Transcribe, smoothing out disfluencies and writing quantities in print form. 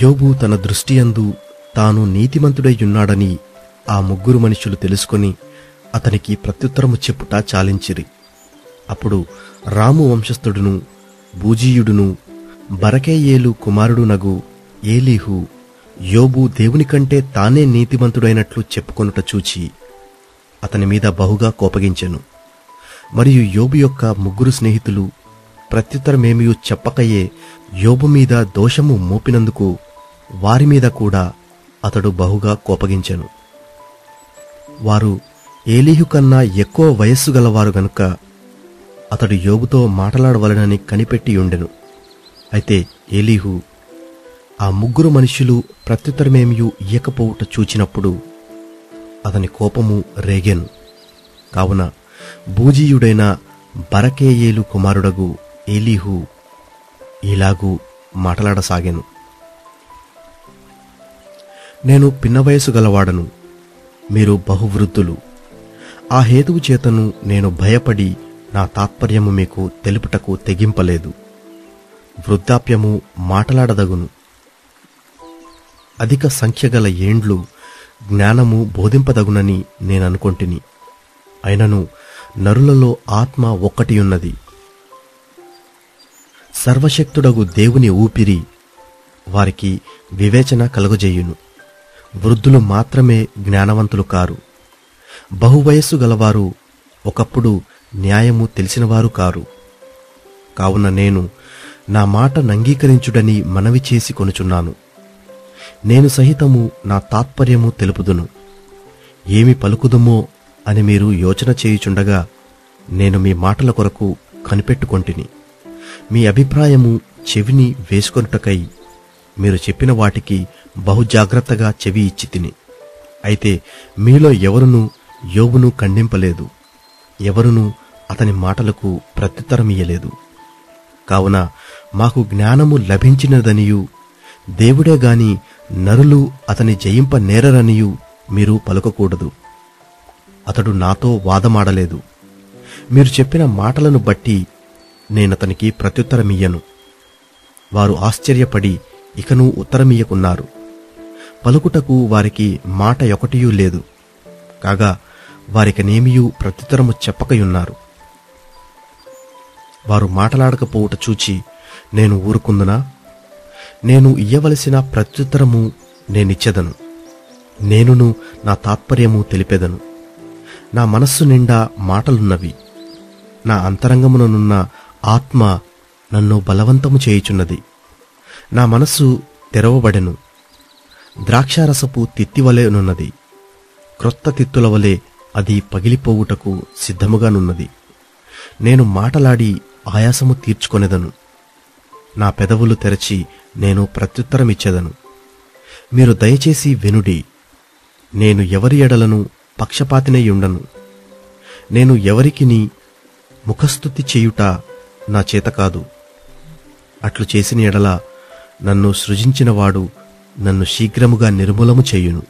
యోబు తన దృష్టియందు తాను నీతిమంతుడైయున్నాడని ఆ ముగ్గురు మనుషులు తెలుసుకొని అతనికి ప్రత్యుత్తరము చెప్పుట చాలించిరి. అప్పుడు రాము వంశస్థుడును బూజీయుడును బరకేయేలు కుమారుడునగు ఏలీహు యోబు దేవుని కంటే తానే నీతిమంతుడైనట్లు చెప్పుకొనుట చూచి అతని మీద బహుగా కోపగించెను. మరియు యోబు యొక్క ముగ్గురు స్నేహితులు ప్రత్యుత్తరమేమియూ చెప్పకయే యోబు మీద దోషము మోపినందుకు వారి మీద కూడా అతడు బహుగా కోపగించెను. వారు ఏలీహు కన్నా ఎక్కువ వయస్సు గలవారు గనుక అతడు యోబుతో మాట్లాడవలనని కనిపెట్టియుండెను. అయితే ఏలీహు ఆ ముగ్గురు మనుష్యులు ప్రత్యుత్తరమేమియూ ఇయ్యకపోవుట చూచినప్పుడు అతని కోపము రేగెను. కావున బూజీయుడైన బరకేయేలు కుమారుడగు ఏలీహు ఇలాగూ మాట్లాడసాగెను. నేను పిన్న వయసు గలవాడను, మీరు బహువృద్ధులు. ఆ హేతువు చేతను నేను భయపడి నా తాత్పర్యము మీకు తెలుపుటకు తెగింపలేదు. వృద్ధాప్యము మాటలాడదగును. అధిక సంఖ్యగల ఏండ్లు జ్ఞానము బోధింపదగునని నేననుకొంటిని. అయినను నరులలో ఆత్మ ఒక్కటియున్నది. సర్వశక్తుడగు దేవుని ఊపిరి వారికి వివేచన కలుగజేయును. వృద్ధులు మాత్రమే జ్ఞానవంతులు కారు. బహువయస్సు గలవారు ఒకప్పుడు న్యాయము తెలిసినవారు కారు. కావున నేను నా మాట నంగీకరించుడని మనవి చేసి కొనుచున్నాను. నేను సహితము నా తాత్పర్యము తెలుపుదును. ఏమి పలుకుదుమో అని మీరు యోచన చేయుచుండగా నేను మీ మాటల కొరకు కనిపెట్టుకొంటిని. మీ అభిప్రాయము చెవిని వేసుకొనుటకై మీరు చెప్పిన వాటికి బహుజాగ్రత్తగా చెవి ఇచ్చి తిని. అయితే మీలో ఎవరునూ యోబును ఖండింపలేదు, ఎవరునూ అతని మాటలకు ప్రత్యుత్తరమియ్యలేదు. కావున మాకు జ్ఞానము లభించినదనియు దేవుడే గాని నరులు అతని జయింప నేరరనియు మీరు పలుకకూడదు. అతడు నాతో వాదమాడలేదు. మీరు చెప్పిన మాటలను బట్టి నేనతనికి ప్రత్యుత్తరమియ్యను. వారు ఆశ్చర్యపడి ఇకనూ ఉత్తరమియ్యకున్నారు. పలుకుటకు వారికి మాట ఒకటియూ లేదు. కాగా వారికనేమియూ ప్రత్యుత్తరము చెప్పకయున్నారు. వారు మాటలాడకపోవుట చూచి నేను ఊరుకుందునా? నేను ఇయ్యవలసిన ప్రత్యుత్తరము నేనిచ్చెదను. నేనును నా తాత్పర్యము తెలిపెదను. నా మనస్సు నిండా మాటలున్నవి. నా అంతరంగముననున్న ఆత్మ నన్ను బలవంతము చేయుచున్నది. నా మనస్సు తెరవబడెను. ద్రాక్షారసపు తిత్తివలెనున్నది. క్రొత్త తిత్తుల వలె అది పగిలిపోవుటకు సిద్ధముగానున్నది. నేను మాటలాడి ఆయాసము తీర్చుకొనెదను. నా పెదవులు తెరచి నేను ప్రత్యుత్తరమిచ్చెదను. మీరు దయచేసి వినుడి. నేను ఎవరి ఎడలను పక్షపాతినైయుండను. నేను ఎవరికిని ముఖస్తుతి చేయుట నా చేత కాదు. అట్లు చేసిన ఎడల నన్ను సృజించినవాడు నన్ను శీఘ్రముగా నిర్మూలము చేయును.